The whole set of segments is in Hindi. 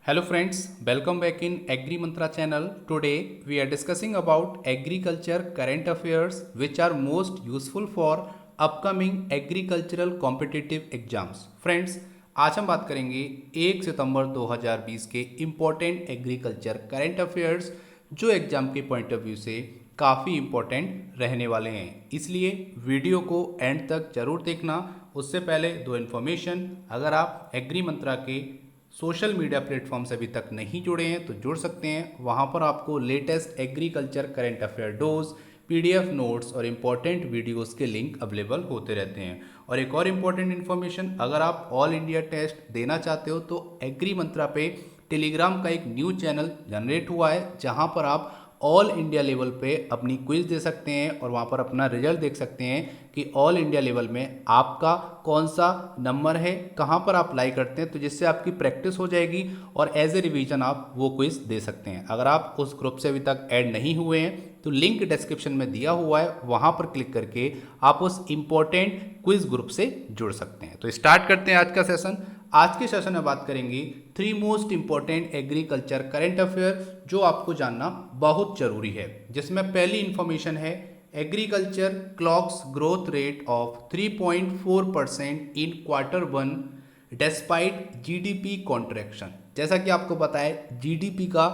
Hello friends, welcome back in Agri Mantra channel. Today we are discussing about agriculture current affairs which are most useful for upcoming agricultural competitive exams. Friends, आज हम बात करेंगे 1 सितंबर 2020 के इम्पोर्टेंट एग्रीकल्चर करंट अफेयर्स जो एग्जाम के पॉइंट ऑफ व्यू से काफ़ी इम्पोर्टेंट रहने वाले हैं, इसलिए वीडियो को एंड तक जरूर देखना। उससे पहले दो इन्फॉर्मेशन, अगर आप एग्री मंत्रा के सोशल मीडिया प्लेटफॉर्म से अभी तक नहीं जुड़े हैं तो जुड़ सकते हैं। वहाँ पर आपको latest agriculture current affair dose, PDF notes और इम्पॉर्टेंट वीडियोस के लिंक अवेलेबल होते रहते हैं। और एक और इम्पॉर्टेंट इन्फॉर्मेशन, अगर आप ऑल इंडिया टेस्ट देना चाहते हो तो एग्री मंत्रा पे टेलीग्राम का एक न्यू चैनल जनरेट हुआ है जहाँ पर आप ऑल इंडिया लेवल पे अपनी क्विज दे सकते हैं और वहाँ पर अपना रिजल्ट देख सकते हैं कि ऑल इंडिया लेवल में आपका कौन सा नंबर है, कहाँ पर आप अप्लाई करते हैं, तो जिससे आपकी प्रैक्टिस हो जाएगी और एज ए रिवीजन आप वो क्विज दे सकते हैं। अगर आप उस ग्रुप से अभी तक ऐड नहीं हुए हैं तो लिंक डिस्क्रिप्शन में दिया हुआ है, वहाँ पर क्लिक करके आप उस इम्पोर्टेंट क्विज ग्रुप से जुड़ सकते हैं। तो स्टार्ट करते हैं आज का सेशन। आज के सेशन में बात करेंगे 3 most important agriculture current affair जो आपको जानना बहुत जरूरी है, जिसमें पहली इंफॉर्मेशन है agriculture clocks growth rate of 3.4% in Q1 despite GDP contraction. जैसा कि आपको पता है जीडीपी का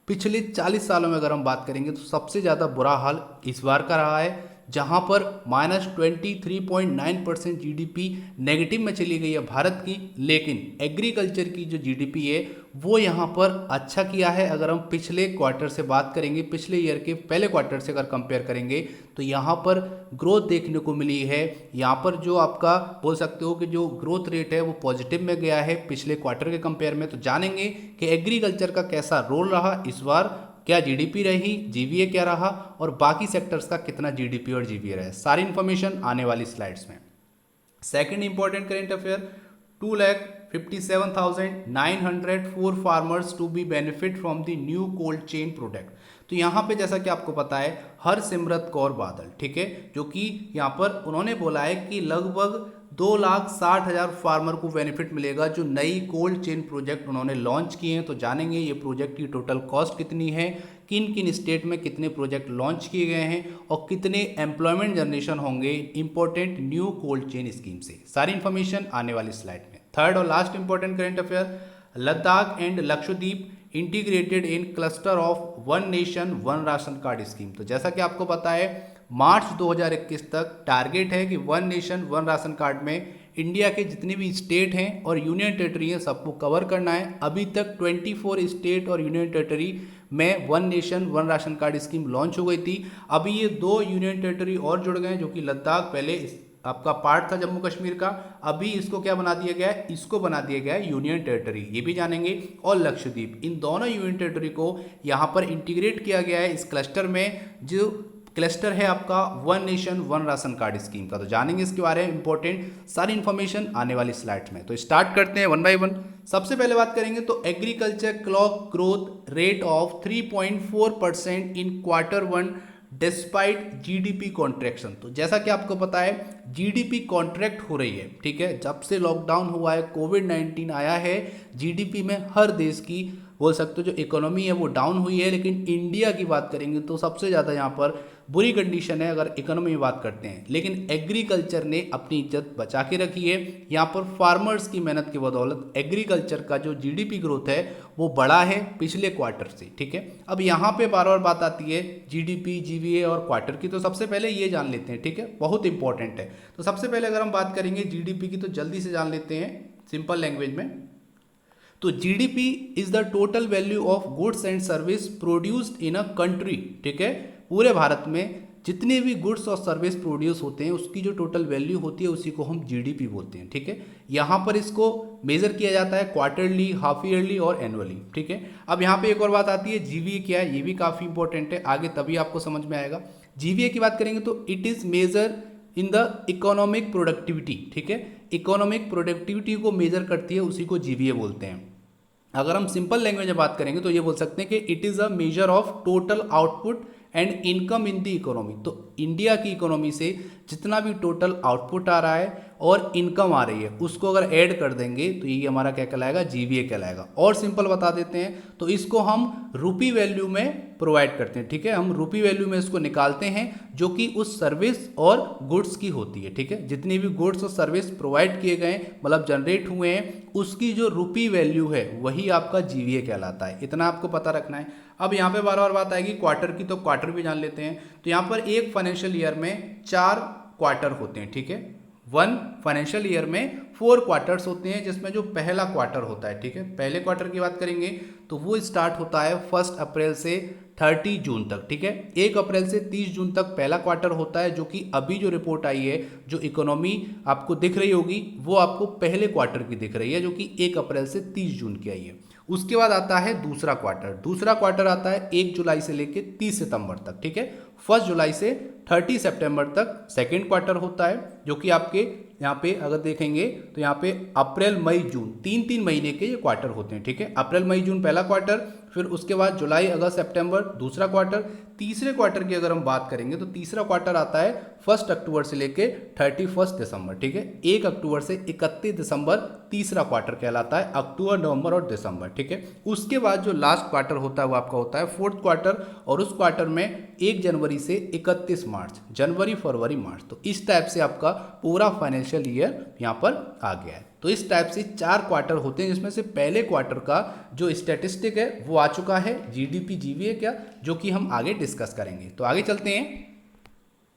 पिछले 40 सालों में अगर हम बात करेंगे तो सबसे ज़्यादा बुरा हाल इस बार का रहा है, जहां पर -23.9% जीडीपी नेगेटिव में चली गई है भारत की। लेकिन एग्रीकल्चर की जो जीडीपी है वो यहां पर अच्छा किया है। अगर हम पिछले क्वार्टर से बात करेंगे, पिछले ईयर के पहले क्वार्टर से अगर कंपेयर करेंगे तो यहां पर ग्रोथ देखने को मिली है। यहां पर जो आपका बोल सकते हो कि जो ग्रोथ रेट है वो पॉजिटिव में गया है पिछले क्वार्टर के कंपेयर में। तो जानेंगे कि एग्रीकल्चर का कैसा रोल रहा इस बार, क्या जीडीपी रही, जीवीए क्या रहा और बाकी सेक्टर्स का कितना जीडीपी और जीवीए रहा। सारी इंफॉर्मेशन आने वाली स्लाइड्स में। Second important current affair, 2,57,904 farmers to be benefit from the new cold chain product. तो यहाँ पे जैसा कि आपको पता है हरसिमरत कौर बादल, ठीक है, जो कि यहाँ पर उन्होंने बोला है कि लगभग 2,60,000 फार्मर को बेनिफिट मिलेगा जो नई कोल्ड चेन प्रोजेक्ट उन्होंने लॉन्च किए हैं। तो जानेंगे ये प्रोजेक्ट की टोटल कॉस्ट कितनी है, किन किन स्टेट में कितने प्रोजेक्ट लॉन्च किए गए हैं और कितने एम्प्लॉयमेंट जनरेशन होंगे important new cold chain scheme से। सारी इंफॉर्मेशन आने वाली स्लाइड में। थर्ड और last important current affair, Ladakh and Lakshadweep integrated in cluster of one nation one ration card scheme. तो जैसा कि आपको पता है मार्च 2021 तक टारगेट है कि one nation one ration card में इंडिया के जितने भी स्टेट हैं और यूनियन टेरिटरी हैं सबको कवर करना है। अभी तक 24 स्टेट और यूनियन टेरिटरी में one nation one ration card scheme launch हो गई थी। अभी ये 2 यूनियन टेरिटरी और जुड़ गए हैं, जो कि लद्दाख पहले आपका पार्ट था जम्मू कश्मीर का, अभी इसको क्या बना दिया गया है, इसको बना दिया गया है यूनियन टेरिटरी, ये भी जानेंगे। और लक्षद्वीप, इन दोनों यूनियन टेरिटरी को यहाँ पर इंटीग्रेट किया गया है इस क्लस्टर में, जो क्लस्टर है आपका one nation one ration card scheme का। तो जानेंगे इसके बारे में इंपॉर्टेंट सारी इंफॉर्मेशन आने वाली स्लाइड में। तो स्टार्ट करते हैं वन बाय वन। सबसे पहले बात करेंगे तो agriculture clock growth rate of 3.4% in Q1 despite GDP contraction. तो जैसा कि आपको पता है जीडीपी कॉन्ट्रैक्ट हो रही है, ठीक है, जब से लॉकडाउन हुआ है, कोविड-19 आया है, जीडीपी में हर देश की बोल सकते हो जो इकोनॉमी है वो डाउन हुई है। लेकिन इंडिया की बात करेंगे तो सबसे ज़्यादा यहाँ पर बुरी कंडीशन है अगर इकोनॉमी में बात करते हैं। लेकिन एग्रीकल्चर ने अपनी इज्जत बचा के रखी है। यहाँ पर फार्मर्स की मेहनत की बदौलत एग्रीकल्चर का जो जीडीपी ग्रोथ है वो बढ़ा है पिछले क्वार्टर से, ठीक है। अब यहाँ पे बार बार बात आती है जीडीपी, जीवीए और क्वार्टर की, तो सबसे पहले ये जान लेते हैं, ठीक है, बहुत इंपॉर्टेंट है। तो सबसे पहले अगर हम बात करेंगे जीडीपी की तो जल्दी से जान लेते हैं सिंपल लैंग्वेज में। तो GDP is the total value of goods and service produced in a country, ठीक है। पूरे भारत में जितने भी गुड्स और सर्विस प्रोड्यूस होते हैं उसकी जो टोटल वैल्यू होती है उसी को हम जीडीपी बोलते हैं, ठीक है। यहाँ पर इसको मेजर किया जाता है क्वार्टरली, हाफ ईयरली और एनुअली, ठीक है। अब यहाँ पे एक और बात आती है जीवीए क्या है, ये भी काफ़ी इंपॉर्टेंट है, आगे तभी आपको समझ में आएगा। जीवीए की बात करेंगे तो it is major in the economic productivity, ठीक है, इकोनॉमिक प्रोडक्टिविटी को मेजर करती है, उसी को जीवीए बोलते हैं। अगर हम सिंपल लैंग्वेज में बात करेंगे तो ये बोल सकते हैं कि it is a measure of total output and income in the economy. तो इंडिया की इकोनॉमी से जितना भी टोटल आउटपुट आ रहा है और इनकम आ रही है उसको अगर ऐड कर देंगे तो ये हमारा क्या कहलाएगा, जीवीए कहलाएगा। और सिंपल बता देते हैं तो इसको हम रुपी वैल्यू में प्रोवाइड करते हैं, ठीक है, हम रुपी वैल्यू में इसको निकालते हैं जो कि उस सर्विस और गुड्स की होती है, ठीक है, जितनी भी गुड्स और सर्विस प्रोवाइड किए गए मतलब जनरेट हुए हैं उसकी जो रुपी वैल्यू है वही आपका जीवीए कहलाता है। इतना आपको पता रखना है। अब यहाँ पे बार बार बात आएगी क्वार्टर की, तो क्वार्टर भी जान लेते हैं। तो यहाँ पर एक फाइनेंशियल ईयर में 4 क्वार्टर होते हैं, ठीक है, 1 फाइनेंशियल ईयर में 4 क्वार्टर्स होते हैं जिसमें जो पहला क्वार्टर होता है, ठीक है, पहले क्वार्टर की बात करेंगे तो वो स्टार्ट होता है 1 अप्रैल से 30 जून तक, ठीक है, 1 अप्रैल से 30 जून तक पहला क्वार्टर होता है, जो कि अभी जो रिपोर्ट आई है जो इकोनॉमी आपको दिख रही होगी वो आपको पहले क्वार्टर की दिख रही है जो कि 1 अप्रैल से 30 जून की आई है। उसके बाद आता है दूसरा क्वार्टर आता है 1 जुलाई से लेके 30 सितंबर तक, ठीक है, 1 जुलाई से 30 सितंबर तक सेकेंड क्वार्टर होता है जो कि आपके यहाँ पे अगर देखेंगे तो यहाँ पे अप्रैल मई जून 3 महीने के ये क्वार्टर होते हैं, ठीक है, अप्रैल मई जून पहला क्वार्टर, फिर उसके बाद जुलाई अगस्त सितंबर दूसरा क्वार्टर। तीसरे क्वार्टर की अगर हम बात करेंगे तो तीसरा क्वार्टर आता है 1 अक्टूबर से लेके 31 दिसंबर, ठीक है, 1 अक्टूबर से 31 दिसंबर तीसरा क्वार्टर कहलाता है, अक्टूबर नवंबर और दिसंबर, ठीक है। उसके बाद जो लास्ट क्वार्टर होता है वो आपका होता है 4th क्वार्टर, और उस क्वार्टर में 1 जनवरी से 31 मार्च, जनवरी फरवरी मार्च। तो इस टाइप से आपका पूरा फाइनेंशियल ईयर यहाँ पर आ गया है। तो इस टाइप से 4 क्वार्टर होते हैं जिसमें से पहले क्वार्टर का जो स्टैटिस्टिक है वो आ चुका है, जीडीपी जीवीए क्या, जो कि हम आगे डिस्कस करेंगे। तो आगे चलते हैं।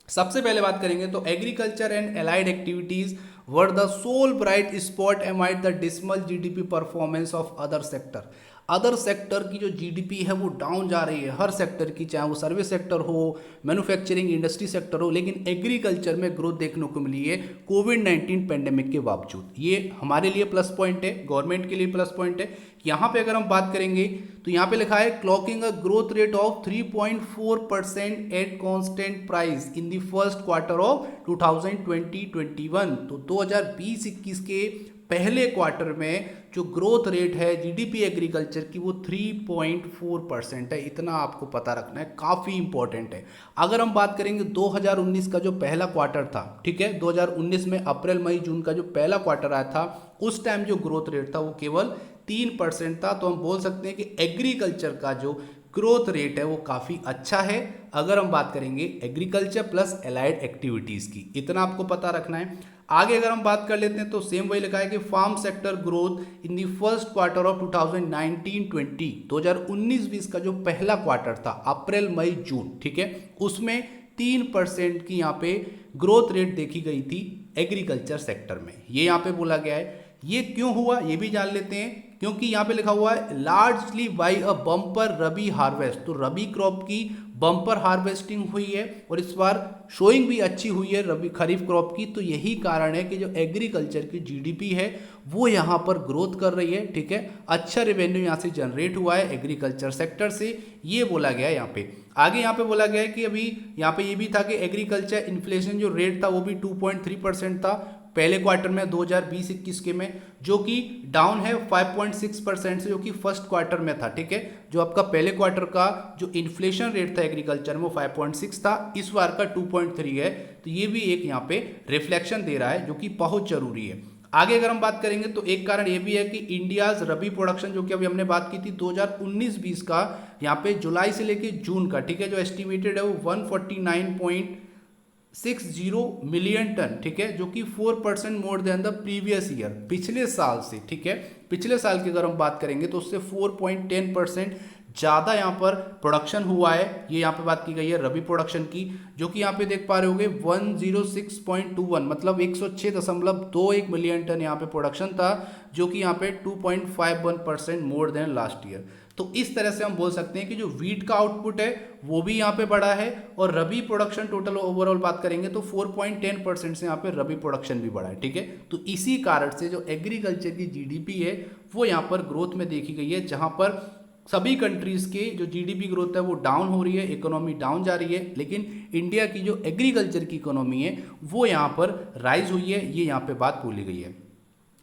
सबसे पहले बात करेंगे तो agriculture and allied activities were the sole bright spot amid the dismal GDP performance of other sector. Other sector की जो जीडीपी है वो डाउन जा रही है, हर सेक्टर की, चाहे वो सर्विस सेक्टर हो, मैन्युफैक्चरिंग इंडस्ट्री सेक्टर हो, लेकिन एग्रीकल्चर में ग्रोथ देखने को मिली है कोविड-19 पेंडेमिक के बावजूद। ये हमारे लिए प्लस पॉइंट है, गवर्नमेंट के लिए प्लस पॉइंट है। यहाँ पे अगर हम बात करेंगे तो यहाँ पे लिखा है clocking a growth rate of 3.4% at constant price in the first quarter of 2020-21। तो 2020-21 के पहले क्वार्टर में जो ग्रोथ रेट है जीडीपी एग्रीकल्चर की वो 3.4% है। इतना आपको पता रखना है, काफ़ी इंपॉर्टेंट है। अगर हम बात करेंगे 2019 का जो पहला क्वार्टर था, ठीक है, 2019 में अप्रैल मई जून का जो पहला क्वार्टर आया था उस टाइम जो ग्रोथ रेट था वो केवल 3% था। तो हम बोल सकते हैं कि एग्रीकल्चर का जो ग्रोथ रेट है वो काफ़ी अच्छा है अगर हम बात करेंगे एग्रीकल्चर प्लस एलाइड एक्टिविटीज़ की। इतना आपको पता रखना है। आगे अगर हम बात कर लेते हैं तो सेम वही लिखा है कि farm sector growth in the first quarter of 2019-20 2019-20 का जो पहला क्वार्टर था अप्रैल मई जून, ठीक है, उसमें 3% की यहाँ पे ग्रोथ रेट देखी गई थी एग्रीकल्चर सेक्टर में। ये यहाँ पे बोला गया है। ये क्यों हुआ ये भी जान लेते हैं, क्योंकि यहाँ पे लिखा हुआ है largely by a bumper rabi harvest. तो रबी क्रॉप की बम्पर हार्वेस्टिंग हुई है और इस बार शोइंग भी अच्छी हुई है रबी खरीफ क्रॉप की। तो यही कारण है कि जो एग्रीकल्चर की जीडीपी है वो यहाँ पर ग्रोथ कर रही है, ठीक है, अच्छा रेवेन्यू यहाँ से जनरेट हुआ है एग्रीकल्चर सेक्टर से, ये बोला गया है यहाँ पे। आगे यहाँ पे बोला गया है कि अभी यहाँ पे ये भी था कि एग्रीकल्चर इन्फ्लेशन जो रेट था वो भी 2.3% था पहले क्वार्टर में 2020-21 के में, जो कि डाउन है 5.6% से जो कि फर्स्ट क्वार्टर में था, ठीक है। जो आपका पहले क्वार्टर का जो इन्फ्लेशन रेट था एग्रीकल्चर में वो 5.6 था, इस बार का 2.3 है। तो ये भी एक यहाँ पे रिफ्लेक्शन दे रहा है जो कि बहुत जरूरी है। आगे अगर हम बात करेंगे तो एक कारण ये भी है कि इंडियाज रबी प्रोडक्शन जो कि अभी हमने बात की थी 2019-20 का, यहाँ पे जुलाई से लेके जून का, ठीक है, जो एस्टिमेटेड है वो 149.60 मिलियन टन, ठीक है, जो कि 4% more than the previous year, पिछले साल से, ठीक है, पिछले साल की अगर हम बात करेंगे तो उससे 4.10% ज़्यादा यहाँ पर प्रोडक्शन हुआ है। ये यहाँ पे बात की गई है रबी प्रोडक्शन की, जो कि यहाँ पे देख पा रहे होगे 106.21 मतलब 106.21 मिलियन टन यहाँ पे प्रोडक्शन था, जो कि यहाँ पे 2.51% मोर देन लास्ट ईयर। तो इस तरह से हम बोल सकते हैं कि जो वीट का आउटपुट है वो भी यहाँ पे बढ़ा है और रबी प्रोडक्शन टोटल ओवरऑल बात करेंगे तो 4.10% से यहाँ पे रबी प्रोडक्शन भी बढ़ा है, ठीक है। तो इसी कारण से जो एग्रीकल्चर की जीडीपी है वो यहाँ पर ग्रोथ में देखी गई है, जहाँ पर सभी कंट्रीज के जो जीडीपी ग्रोथ है वो डाउन हो रही है, इकोनॉमी डाउन जा रही है, लेकिन इंडिया की जो एग्रीकल्चर की इकोनॉमी है वो यहाँ पर राइज हुई है, ये यहाँ पे बात बोली गई है।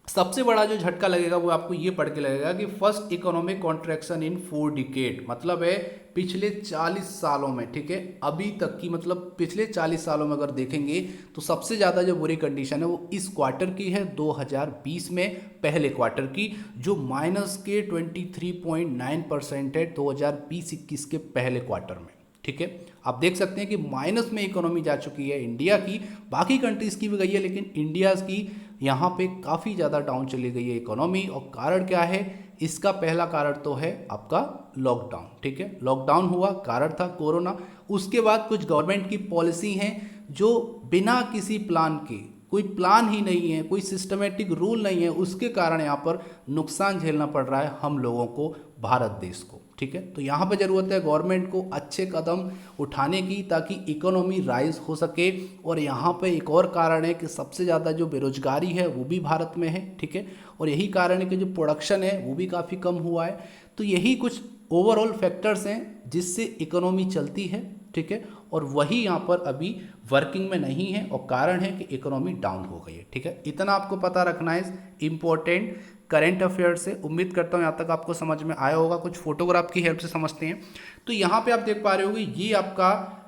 सबसे बड़ा जो झटका लगेगा वो आपको ये पढ़ के लगेगा कि फर्स्ट इकोनॉमिक कॉन्ट्रैक्शन इन 4 डिकेड, मतलब है पिछले 40 सालों में, ठीक है, अभी तक की, मतलब पिछले 40 सालों में अगर देखेंगे तो सबसे ज़्यादा जो बुरी कंडीशन है वो इस क्वार्टर की है, 2020 में पहले क्वार्टर की, जो माइनस के 23.9% है 2020-21 के पहले क्वार्टर में, ठीक है। आप देख सकते हैं कि माइनस में इकोनॉमी जा चुकी है इंडिया की, बाकी कंट्रीज की भी गई है, लेकिन इंडिया की यहाँ पे काफ़ी ज़्यादा डाउन चली गई है इकोनॉमी। और कारण क्या है इसका? पहला कारण तो है आपका लॉकडाउन, ठीक है, लॉकडाउन हुआ, कारण था कोरोना। उसके बाद कुछ गवर्नमेंट की पॉलिसी हैं जो बिना किसी प्लान के, कोई प्लान ही नहीं है, कोई सिस्टमेटिक रूल नहीं है, उसके कारण यहाँ पर नुकसान झेलना पड़ रहा है हम लोगों को, भारत देश को, ठीक है। तो यहाँ पे ज़रूरत है गवर्नमेंट को अच्छे कदम उठाने की ताकि इकोनॉमी राइज हो सके। और यहाँ पे एक और कारण है कि सबसे ज़्यादा जो बेरोजगारी है वो भी भारत में है, ठीक है, और यही कारण है कि जो प्रोडक्शन है वो भी काफ़ी कम हुआ है। तो यही कुछ ओवरऑल फैक्टर्स हैं जिससे इकोनॉमी चलती है, ठीक है, और वही यहाँ पर अभी वर्किंग में नहीं है और कारण है कि इकोनॉमी डाउन हो गई है, ठीक है। इतना आपको पता रखना है इंपॉर्टेंट करंट अफेयर से। उम्मीद करता हूँ यहाँ तक आपको समझ में आया होगा। कुछ फोटोग्राफ की हेल्प से समझते हैं। तो यहाँ पे आप देख पा रहे होगे ये आपका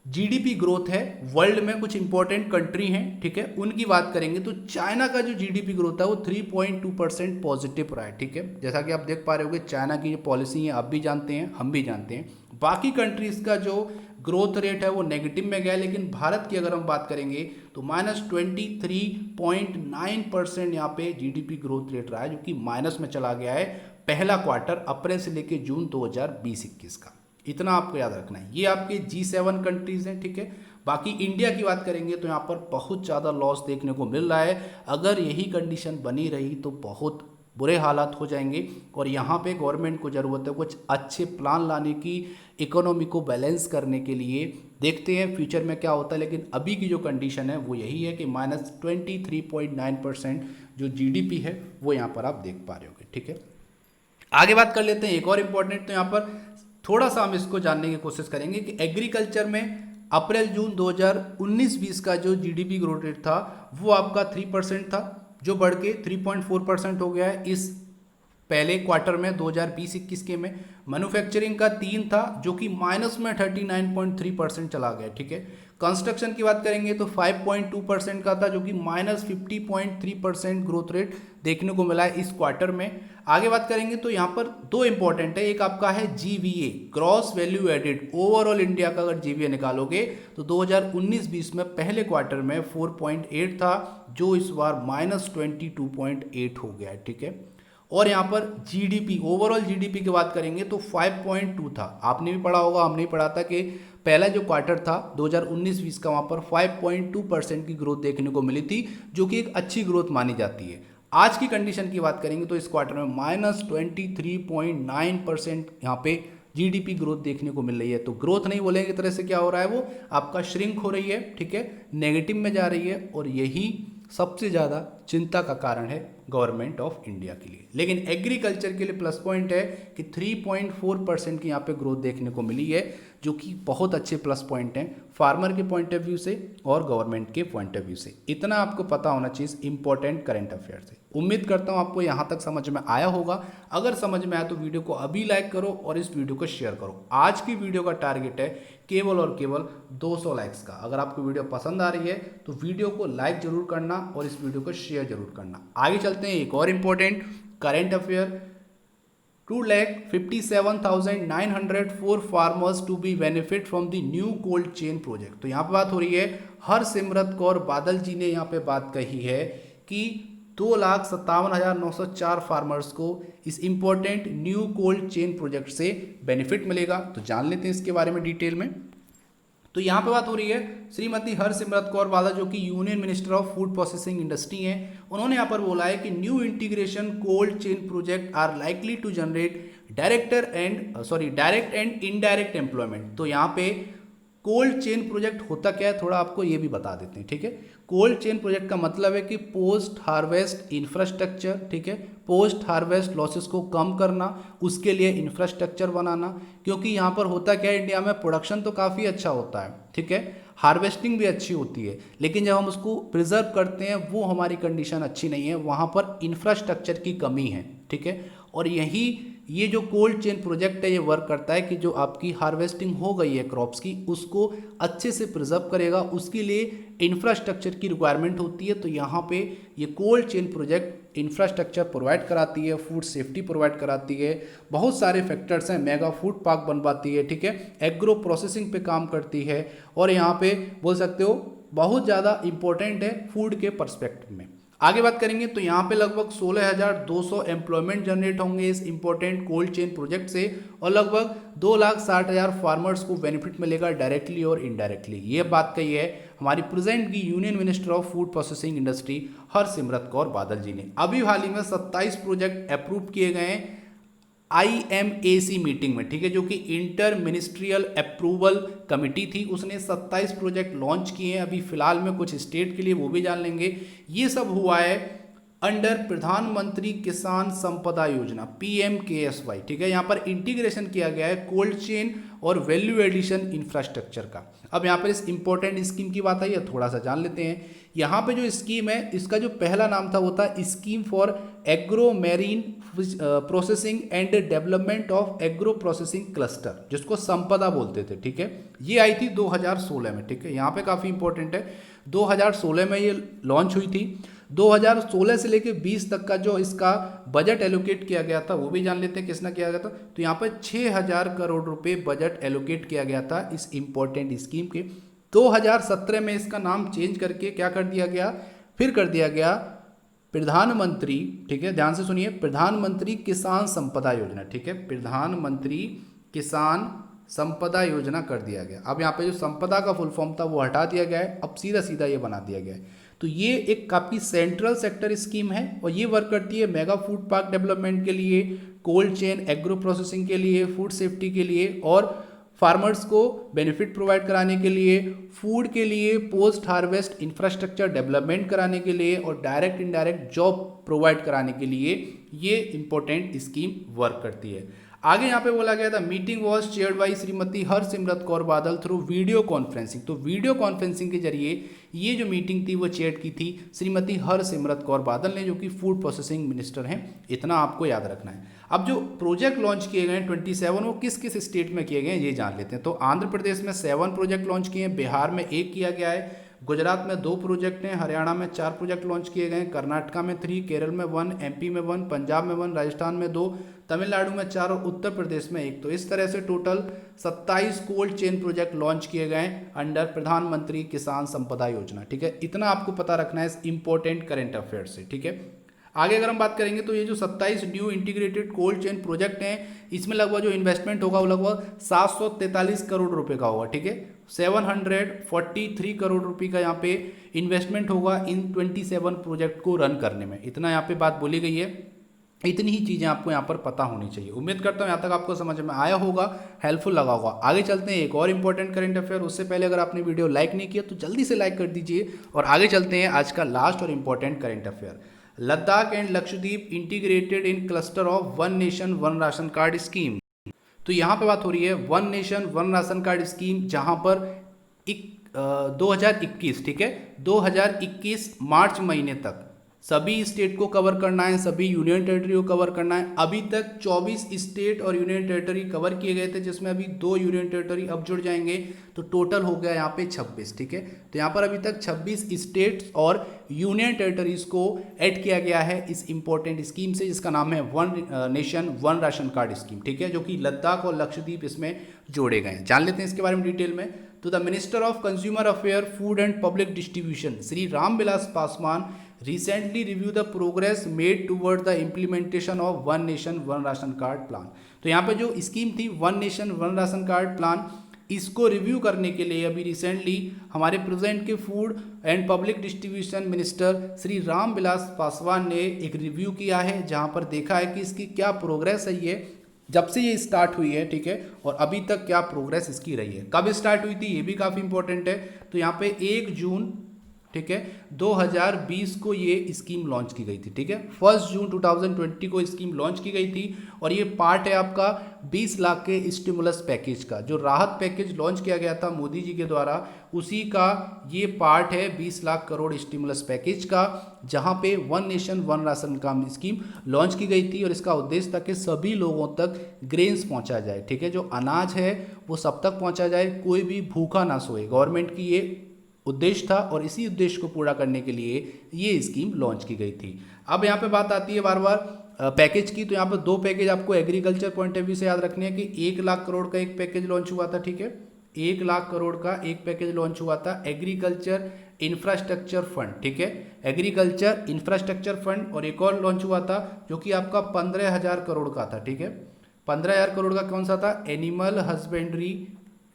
जीडीपी ग्रोथ है वर्ल्ड में, कुछ इंपॉर्टेंट कंट्री हैं, ठीक है, उनकी बात करेंगे तो चाइना का जो जीडीपी ग्रोथ है वो 3.2% पॉजिटिव रहा है, ठीक है। जैसा कि आप देख पा रहे होगे चाइना की जो पॉलिसी है आप भी जानते हैं, हम भी जानते हैं। बाकी कंट्रीज का जो ग्रोथ रेट है वो नेगेटिव में गया है, लेकिन भारत की अगर हम बात करेंगे तो -23.9% यहाँ पे जीडीपी ग्रोथ रेट रहा है, जो कि माइनस में चला गया है पहला क्वार्टर अप्रैल से लेकर जून 2020-21 का। इतना आपको याद रखना है। ये आपके G7 कंट्रीज हैं, ठीक है। बाकी इंडिया की बात करेंगे तो यहाँ पर बहुत ज़्यादा लॉस देखने को मिल रहा है। अगर यही कंडीशन बनी रही तो बहुत बुरे हालात हो जाएंगे और यहाँ पे गवर्नमेंट को ज़रूरत है कुछ अच्छे प्लान लाने की, इकोनॉमी को बैलेंस करने के लिए। देखते हैं फ्यूचर में क्या होता है, लेकिन अभी की जो कंडीशन है वो यही है कि -23.9% जो जीडीपी है वो यहाँ पर आप देख पा रहे होगे, ठीक है। आगे बात कर लेते हैं एक और इम्पॉर्टेंट, तो यहाँ पर थोड़ा सा हम इसको जानने की कोशिश करेंगे कि एग्रीकल्चर में अप्रैल जून 2019-20 का जो जीडीपी ग्रोथ रेट था वो आपका 3% था, जो बढ़ के 3.4% हो गया है इस पहले क्वार्टर में 2020-21 के में। मैन्युफैक्चरिंग का 3 था जो कि माइनस में 39.3% चला गया, ठीक है। कंस्ट्रक्शन की बात करेंगे तो 5.2% का था, जो कि -50.3% ग्रोथ रेट देखने को मिला है इस क्वार्टर में। आगे बात करेंगे तो यहाँ पर दो इंपॉर्टेंट है, एक आपका है GVA, gross value added. Overall India का अगर जीवीए निकालोगे तो 2019-20 में पहले क्वार्टर में 4.8 था, जो इस बार -22.8 हो गया है, ठीक है। और यहाँ पर जीडीपी, ओवरऑल जीडीपी की बात करेंगे तो 5.2 था। आपने भी पढ़ा होगा, हमने भी पढ़ा था कि पहला जो क्वार्टर था 2019-20 का, वहाँ पर 5.2% की ग्रोथ देखने को मिली थी, जो कि एक अच्छी ग्रोथ मानी जाती है। आज की कंडीशन की बात करेंगे तो इस क्वार्टर में -23.9% यहाँ पे जीडीपी ग्रोथ देखने को मिल रही है। तो ग्रोथ नहीं बोलेंगे एक तरह से, क्या हो रहा है, वो आपका श्रिंक हो रही है, ठीक है, नेगेटिव में जा रही है। और यही सबसे ज़्यादा चिंता का कारण है गवर्नमेंट ऑफ इंडिया के लिए। लेकिन एग्रीकल्चर के लिए प्लस पॉइंट है कि 3.4% की यहाँ पे ग्रोथ देखने को मिली है, जो कि बहुत अच्छे प्लस पॉइंट हैं फार्मर के पॉइंट ऑफ व्यू से और गवर्नमेंट के पॉइंट ऑफ व्यू से। इतना आपको पता होना चाहिए इंपॉर्टेंट करंट अफेयर से। उम्मीद करता हूँ आपको यहाँ तक समझ में आया होगा। अगर समझ में आया तो वीडियो को अभी लाइक करो और इस वीडियो को शेयर करो। आज की वीडियो का टारगेट है केवल और केवल 200 लाइक्स का। अगर आपको वीडियो पसंद आ रही है तो वीडियो को लाइक जरूर करना और इस वीडियो को शेयर जरूर करना। आगे चलते हैं, एक और important current affair. 2,57,904 farmers to be benefit from the new cold chain project. तो यहाँ पे बात हो रही है, हरसिमरत कौर बादल जी ने यहाँ पे बात कही है कि 2,57,904 फार्मर्स को इस important new cold chain project से बेनिफिट मिलेगा। तो जान लेते हैं इसके बारे में डिटेल में। तो यहाँ पे बात हो रही है श्रीमती हरसिमरत कौर बादल, जो कि union minister of food processing industry हैं। उन्होंने यहाँ पर बोला है कि new integration cold chain project are likely to generate direct and indirect employment. तो यहाँ पे कोल्ड चेन प्रोजेक्ट होता क्या है, थोड़ा आपको ये भी बता देते हैं, ठीक है। कोल्ड चेन प्रोजेक्ट का मतलब है कि पोस्ट हार्वेस्ट इंफ्रास्ट्रक्चर, ठीक है, पोस्ट हार्वेस्ट लॉसेस को कम करना, उसके लिए इंफ्रास्ट्रक्चर बनाना। क्योंकि यहाँ पर होता क्या है, इंडिया में प्रोडक्शन तो काफ़ी अच्छा होता है, ठीक है, हार्वेस्टिंग भी अच्छी होती है, लेकिन जब हम उसको प्रिजर्व करते हैं वो हमारी कंडीशन अच्छी नहीं है, वहाँ पर इंफ्रास्ट्रक्चर की कमी है, ठीक है। और यही ये जो कोल्ड चेन प्रोजेक्ट है ये वर्क करता है कि जो आपकी हार्वेस्टिंग हो गई है क्रॉप्स की उसको अच्छे से प्रिजर्व करेगा, उसके लिए इंफ्रास्ट्रक्चर की रिक्वायरमेंट होती है। तो यहाँ पे ये cold chain project infrastructure provide कराती है, फूड सेफ्टी प्रोवाइड कराती है, बहुत सारे फैक्टर्स हैं, मेगा फूड पार्क बनवाती है, ठीक है, एग्रो प्रोसेसिंग पे काम करती है, और यहाँ पे बोल सकते हो बहुत ज़्यादा इंपॉर्टेंट है फूड के पर्सपेक्टिव में। आगे बात करेंगे तो यहाँ पे लगभग 16,200 एम्प्लॉयमेंट जनरेट होंगे इस इंपॉर्टेंट कोल्ड चेन प्रोजेक्ट से, और लगभग 2,60,000 फार्मर्स को बेनिफिट मिलेगा डायरेक्टली और इनडायरेक्टली। ये बात कही है हमारी प्रेजेंट की union minister of food processing industry Harsimrat Kaur Badal जी ने। अभी हाल ही में 27 प्रोजेक्ट अप्रूव किए गए हैं IMAC मीटिंग में, ठीक है, जो कि इंटर मिनिस्ट्रियल अप्रूवल कमेटी थी, उसने 27 प्रोजेक्ट लॉन्च किए हैं अभी फिलहाल में, कुछ स्टेट के लिए वो भी जान लेंगे। ये सब हुआ है अंडर प्रधानमंत्री किसान संपदा योजना PMKSY, ठीक है। यहाँ पर इंटीग्रेशन किया गया है कोल्ड चेन और वैल्यू एडिशन इंफ्रास्ट्रक्चर का। अब यहाँ पर इस इंपॉर्टेंट स्कीम की बात आई है, थोड़ा सा जान लेते हैं। यहाँ पे जो स्कीम है इसका जो पहला नाम था वो था scheme for agro marine processing and development of agro processing cluster, जिसको संपदा बोलते थे, ठीक है। ये आई थी 2016 में, ठीक है, यहाँ पे काफ़ी इंपॉर्टेंट है, 2016 में ये लॉन्च हुई थी। 2016 से लेके 20 तक का जो इसका बजट एलोकेट किया गया था वो भी जान लेते हैं किसने किया गया था। तो यहाँ पर 6,000 करोड़ रुपए बजट एलोकेट किया गया था इस इंपॉर्टेंट स्कीम के। 2017 में इसका नाम चेंज करके क्या कर दिया गया, फिर कर दिया गया प्रधानमंत्री, ठीक है, ध्यान से सुनिए, प्रधानमंत्री किसान संपदा योजना, ठीक है, प्रधानमंत्री किसान संपदा योजना कर दिया गया। अब यहाँ पे जो संपदा का फुल फॉर्म था वो हटा दिया गया है, अब सीधा सीधा ये बना दिया गया है। तो ये एक काफ़ी सेंट्रल सेक्टर स्कीम है और ये वर्क करती है मेगा फूड पार्क डेवलपमेंट के लिए, कोल्ड चेन एग्रो प्रोसेसिंग के लिए, फूड सेफ्टी के लिए, और फार्मर्स को बेनिफिट प्रोवाइड कराने के लिए, फूड के लिए, पोस्ट हार्वेस्ट इंफ्रास्ट्रक्चर डेवलपमेंट कराने के लिए, और डायरेक्ट इनडायरेक्ट जॉब प्रोवाइड कराने के लिए ये इंपॉर्टेंट स्कीम वर्क करती है। आगे यहाँ पे बोला गया था meeting was chaired by Shrimati Harsimrat Kaur Badal through video conferencing. तो वीडियो कॉन्फ्रेंसिंग के जरिए ये जो मीटिंग थी वो चेयर की थी श्रीमती हरसिमरत कौर बादल ने, जो कि फूड प्रोसेसिंग मिनिस्टर हैं, इतना आपको याद रखना है। अब जो प्रोजेक्ट लॉन्च किए गए हैं 27 वो किस किस स्टेट में किए गए हैं ये जान लेते हैं। तो आंध्र प्रदेश में 7 प्रोजेक्ट लॉन्च किए हैं, बिहार में 1 किया गया है, गुजरात में 2 प्रोजेक्ट हैं, हरियाणा में 4 प्रोजेक्ट लॉन्च किए गए हैं, कर्नाटका में 3, केरल में 1, MP में 1, पंजाब में 1, राजस्थान में 2, तमिलनाडु में 4 और उत्तर प्रदेश में 1। तो इस तरह से total 27 cold chain project launch किए गए अंडर प्रधानमंत्री किसान संपदा योजना, ठीक है। इतना आपको पता रखना है इस इंपॉर्टेंट करेंट अफेयर से, ठीक है। आगे अगर हम बात करेंगे तो ये जो 27 new integrated cold chain project हैं इसमें लगभग जो इन्वेस्टमेंट होगा वो लगभग 743 करोड़ रुपए का होगा, ठीक है। 743 करोड़ रुपए का यहाँ पे इन्वेस्टमेंट होगा इन 27 प्रोजेक्ट को रन करने में। इतना यहाँ पे बात बोली गई है, इतनी ही चीज़ें आपको यहाँ पर पता होनी चाहिए। उम्मीद करता हूँ यहाँ तक आपको समझ में आया होगा, हेल्पफुल लगा होगा। आगे चलते हैं एक और इंपॉर्टेंट करंट अफेयर। उससे पहले अगर आपने वीडियो लाइक नहीं किया तो जल्दी से लाइक कर दीजिए, और आगे चलते हैं आज का लास्ट और important current affair. Ladakh and Lakshadweep integrated in cluster of one nation one ration card scheme. तो यहाँ पे बात हो रही है one nation one ration card scheme, जहाँ पर 2021, ठीक है, 2021 मार्च महीने तक सभी स्टेट को कवर करना है, सभी यूनियन टेरिटरी को कवर करना है। अभी तक 24 स्टेट और यूनियन टेरिटरी कवर किए गए थे, जिसमें अभी 2 यूनियन टेरिटरी अब जुड़ जाएंगे, तो टोटल हो गया यहाँ पे 26, ठीक है। तो यहाँ पर अभी तक 26 स्टेट्स और यूनियन टेरिटरीज को ऐड किया गया है इस इंपॉर्टेंट स्कीम से, जिसका नाम है one nation one ration card scheme, ठीक है, जो कि लद्दाख और लक्षद्वीप इसमें जोड़े गए हैं। जान लेते हैं इसके बारे में डिटेल में। तो the minister of consumer affair, food and public distribution Shri Ramvilas Paswan recently review the progress made toward the implementation of one nation one ration card plan. तो यहाँ पे जो स्कीम थी one nation one ration card plan, इसको रिव्यू करने के लिए अभी रिसेंटली हमारे प्रेजेंट के food and public distribution minister Shri Ramvilas Paswan ने एक रिव्यू किया है, जहाँ पर देखा है कि इसकी क्या प्रोग्रेस है, ये जब से ये स्टार्ट हुई है, ठीक है, और अभी तक क्या प्रोग्रेस इसकी रही है। कब स्टार्ट हुई थी ये भी काफ़ी इंपॉर्टेंट है। तो यहाँ पे 1 जून ठीक है, 2020 को ये स्कीम लॉन्च की गई थी। ठीक है, 1 जून 2020 को स्कीम लॉन्च की गई थी और ये पार्ट है आपका 20 लाख के स्टिमुलस पैकेज का, जो राहत पैकेज लॉन्च किया गया था मोदी जी के द्वारा, उसी का ये पार्ट है 20 लाख करोड़ स्टिमुलस पैकेज का, जहां पे one nation one ration card scheme launch की गई थी और इसका उद्देश्य था कि सभी लोगों तक ग्रेन्स पहुंचा जाए। ठीक है, जो अनाज है वो सब तक पहुंचा जाए, कोई भी भूखा ना सोए। गवर्नमेंट की ये उद्देश्य था और इसी उद्देश्य को पूरा करने के लिए ये स्कीम लॉन्च की गई थी। अब यहाँ पे बात आती है बार बार पैकेज की, तो यहाँ पे दो पैकेज आपको एग्रीकल्चर पॉइंट ऑफ व्यू से याद रखने हैं कि 1 लाख करोड़ का एक पैकेज लॉन्च हुआ था। ठीक है, 1 लाख करोड़ का एक पैकेज लॉन्च हुआ था एग्रीकल्चर इंफ्रास्ट्रक्चर फंड। ठीक है, एग्रीकल्चर इंफ्रास्ट्रक्चर फंड, और एक और लॉन्च हुआ था जो कि आपका 15,000 करोड़ का था। ठीक है, 15,000 करोड़ का कौन सा था? Animal husbandry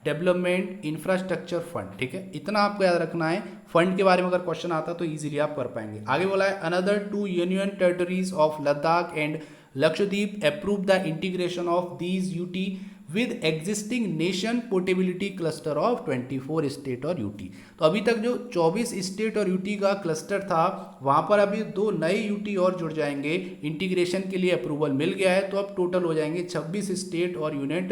development infrastructure fund. ठीक है, इतना आपको याद रखना है। फंड के बारे में अगर क्वेश्चन आता तो इजीली आप कर पाएंगे। आगे बोला है another 2 union territories of Ladakh and Lakshadweep approve the integration of these UT with existing nation portability cluster of 24 state और यूटी। तो अभी तक जो 24 स्टेट और यूटी का क्लस्टर था, वहां पर अभी 2 नए यूटी और जुड़ जाएंगे। इंटीग्रेशन के लिए अप्रूवल मिल गया है, तो अब टोटल हो जाएंगे 26 स्टेट और यूनियन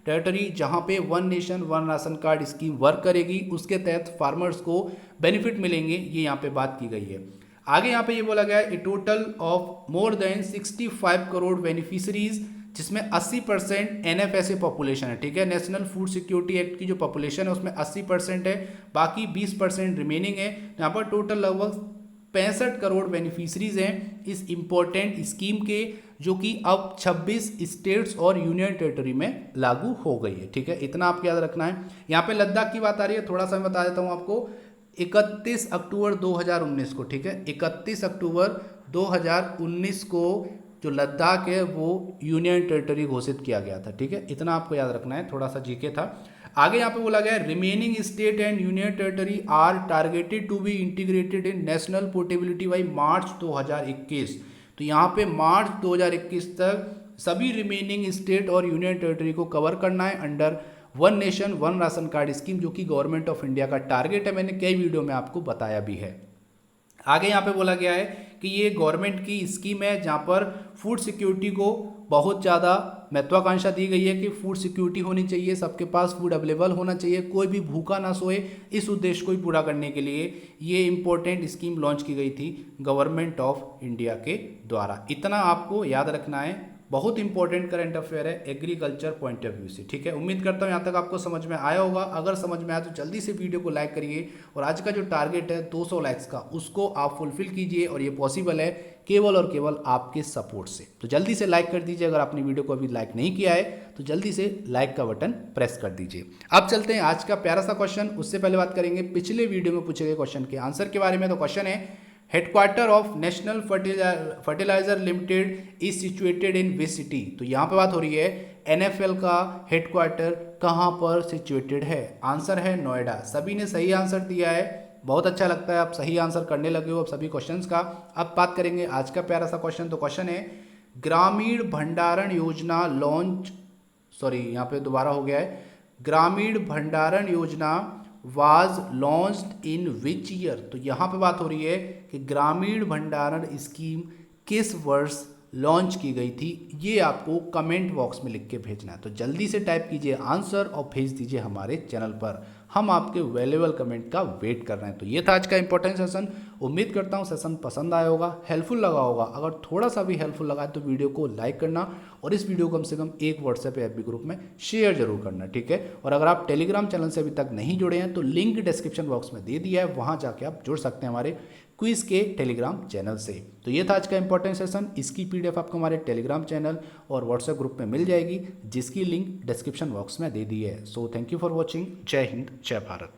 टेरिटरी, जहां पे one nation one ration card scheme work करेगी। उसके तहत फार्मर्स को बेनिफिट मिलेंगे, ये यहाँ पे बात की गई है। आगे यहाँ पे ये बोला गया है a total of more than 65 crore beneficiaries, जिसमें 80% NFSA पॉपुलेशन है। ठीक है, नेशनल फूड सिक्योरिटी एक्ट की जो पॉपुलेशन है उसमें 80% है, बाकी 20% रिमेनिंग है। यहाँ पर टोटल लगभग 65 करोड़ बेनिफिशरीज हैं इस इंपॉर्टेंट स्कीम के, जो कि अब 26 स्टेट्स और यूनियन टेरिटरी में लागू हो गई है। ठीक है, इतना आपको याद रखना है। यहाँ पे लद्दाख की बात आ रही है, थोड़ा सा मैं बता देता हूँ आपको। 31 अक्टूबर 2019 को, ठीक है, 31 अक्टूबर 2019 को जो लद्दाख है वो यूनियन टेरिटरी घोषित किया गया था। ठीक है, इतना आपको याद रखना है, थोड़ा सा जीके था। आगे यहाँ पे बोला गया है remaining state and union territory are targeted to be integrated in national portability by March 2021। तो यहाँ पे मार्च 2021 तक सभी रिमेनिंग स्टेट और यूनियन टेरिटरी को कवर करना है under one nation one ration card scheme, जो कि गवर्नमेंट ऑफ इंडिया का टारगेट है। मैंने कई वीडियो में आपको बताया भी है। आगे यहाँ पे बोला गया है कि ये गवर्नमेंट की स्कीम है जहाँ पर फूड सिक्योरिटी को बहुत ज़्यादा महत्वाकांक्षा दी गई है कि फूड सिक्योरिटी होनी चाहिए, सबके पास फूड अवेलेबल होना चाहिए, कोई भी भूखा ना सोए। इस उद्देश्य को ही पूरा करने के लिए ये इंपॉर्टेंट स्कीम लॉन्च की गई थी गवर्नमेंट ऑफ इंडिया के द्वारा। इतना आपको याद रखना है, बहुत इंपॉर्टेंट करंट अफेयर है एग्रीकल्चर पॉइंट ऑफ व्यू से। ठीक है, उम्मीद करता हूँ यहाँ तक आपको समझ में आया होगा। अगर समझ में आया तो जल्दी से वीडियो को लाइक करिए, और आज का जो टारगेट है 200 लाइक्स का, उसको आप फुलफिल कीजिए, और ये पॉसिबल है केवल और केवल आपके सपोर्ट से। तो जल्दी से लाइक कर दीजिए। अगर आपने वीडियो को अभी लाइक नहीं किया है तो जल्दी से लाइक का बटन प्रेस कर दीजिए। अब चलते हैं आज का प्यारा सा क्वेश्चन। उससे पहले बात करेंगे पिछले वीडियो में पूछे गए क्वेश्चन के आंसर के बारे में। तो क्वेश्चन है headquarter of national fertiliser limited is situated in which city. तो यहाँ पे बात हो रही है NFL का हेडक्वार्टर कहाँ पर सिचुएटेड है। आंसर है नोएडा। सभी ने सही आंसर दिया है, बहुत अच्छा लगता है आप सही आंसर करने लगे हो अब सभी क्वेश्चंस का। अब बात करेंगे आज का प्यारा सा क्वेश्चन। तो क्वेश्चन है ग्रामीण भंडारण योजना लॉन्च, यहाँ पे दोबारा हो गया है, ग्रामीण भंडारण योजना was launched in which year. तो यहाँ पे बात हो रही है कि ग्रामीण भंडारण स्कीम किस वर्ष लॉन्च की गई थी। ये आपको कमेंट बॉक्स में लिख के भेजना है। तो जल्दी से टाइप कीजिए आंसर और भेज दीजिए हमारे चैनल पर। हम आपके वैल्यूएबल कमेंट का वेट कर रहे हैं। तो ये था आज का इंपॉर्टेंट सेशन। उम्मीद करता हूँ सेशन पसंद आया होगा, हेल्पफुल लगा होगा। अगर थोड़ा सा भी हेल्पफुल लगा है तो वीडियो को लाइक करना, और इस वीडियो को कम से कम एक व्हाट्सएप या FB ग्रुप में शेयर जरूर करना, ठीक है। और अगर आप टेलीग्राम चैनल से अभी तक नहीं जुड़े हैं तो लिंक डिस्क्रिप्शन बॉक्स में दे दिया है, वहाँ जाके आप जुड़ सकते हैं हमारे क्विज के टेलीग्राम चैनल से। तो ये था आज का इंपॉर्टेंट सेशन। इसकी PDF आपको हमारे टेलीग्राम चैनल और व्हाट्सएप ग्रुप में मिल जाएगी, जिसकी लिंक डिस्क्रिप्शन बॉक्स में दे दी है। So thank you for watching. जय हिंद, जय भारत।